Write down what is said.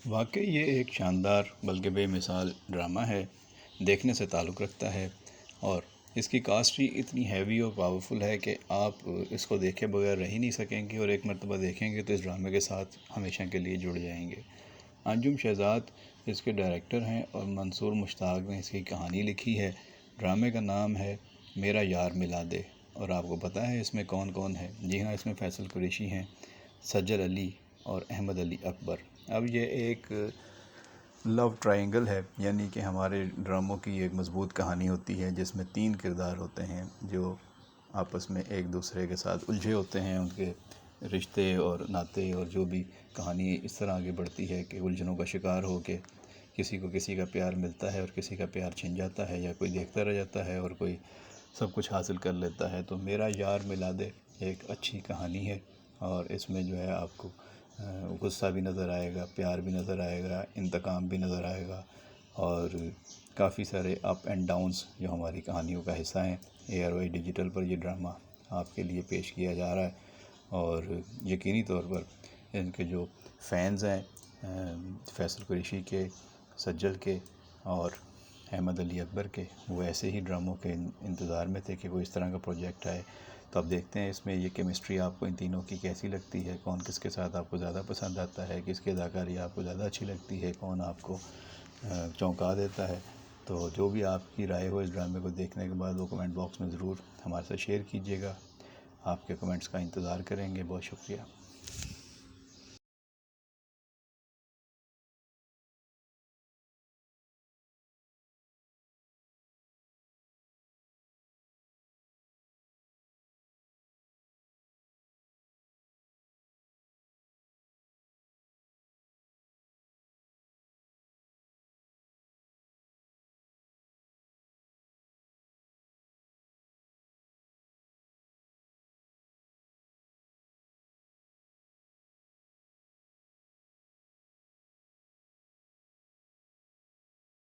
واقعی یہ ایک شاندار بلکہ بے مثال ڈرامہ ہے، دیکھنے سے تعلق رکھتا ہے، اور اس کی کاسٹ ہی اتنی ہیوی اور پاورفل ہے کہ آپ اس کو دیکھے بغیر رہ ہی نہیں سکیں گے، اور ایک مرتبہ دیکھیں گے تو اس ڈرامے کے ساتھ ہمیشہ کے لیے جڑ جائیں گے۔ انجم شہزاد اس کے ڈائریکٹر ہیں، اور منصور مشتاق نے اس کی کہانی لکھی ہے۔ ڈرامے کا نام ہے میرا یار ملا دے، اور آپ کو پتہ ہے اس میں کون کون ہے؟ جی ہاں، اس میں فیصل قریشی ہیں، سجل علی اور احمد علی اکبر۔ اب یہ ایک لو ٹرائنگل ہے، یعنی کہ ہمارے ڈراموں کی ایک مضبوط کہانی ہوتی ہے جس میں 3 کردار ہوتے ہیں جو آپس میں ایک دوسرے کے ساتھ الجھے ہوتے ہیں، ان کے رشتے اور ناطے، اور جو بھی کہانی اس طرح آگے بڑھتی ہے کہ الجھنوں کا شکار ہو کے کسی کو کسی کا پیار ملتا ہے اور کسی کا پیار چھن جاتا ہے، یا کوئی دیکھتا رہ جاتا ہے اور کوئی سب کچھ حاصل کر لیتا ہے۔ تو میرا یار ملا دے ایک اچھی کہانی ہے، اور اس میں جو ہے آپ کو غصہ بھی نظر آئے گا، پیار بھی نظر آئے گا، انتقام بھی نظر آئے گا، اور کافی سارے اپ اینڈ ڈاؤنس جو ہماری کہانیوں کا حصہ ہیں۔ ARY ڈیجیٹل پر یہ ڈرامہ آپ کے لیے پیش کیا جا رہا ہے، اور یقینی طور پر ان کے جو فینز ہیں فیصل قریشی کے، سجل کے اور احمد علی اکبر کے، وہ ایسے ہی ڈراموں کے انتظار میں تھے کہ کوئی اس طرح کا پروجیکٹ آئے۔ تو اب دیکھتے ہیں اس میں یہ کیمسٹری آپ کو ان تینوں کی کیسی لگتی ہے، کون کس کے ساتھ آپ کو زیادہ پسند آتا ہے، کس کی اداکاری آپ کو زیادہ اچھی لگتی ہے، کون آپ کو چونکا دیتا ہے۔ تو جو بھی آپ کی رائے ہو اس ڈرامے کو دیکھنے کے بعد، وہ کمنٹ باکس میں ضرور ہمارے ساتھ شیئر کیجیے گا۔ آپ کے کمنٹس کا انتظار کریں گے۔ بہت شکریہ۔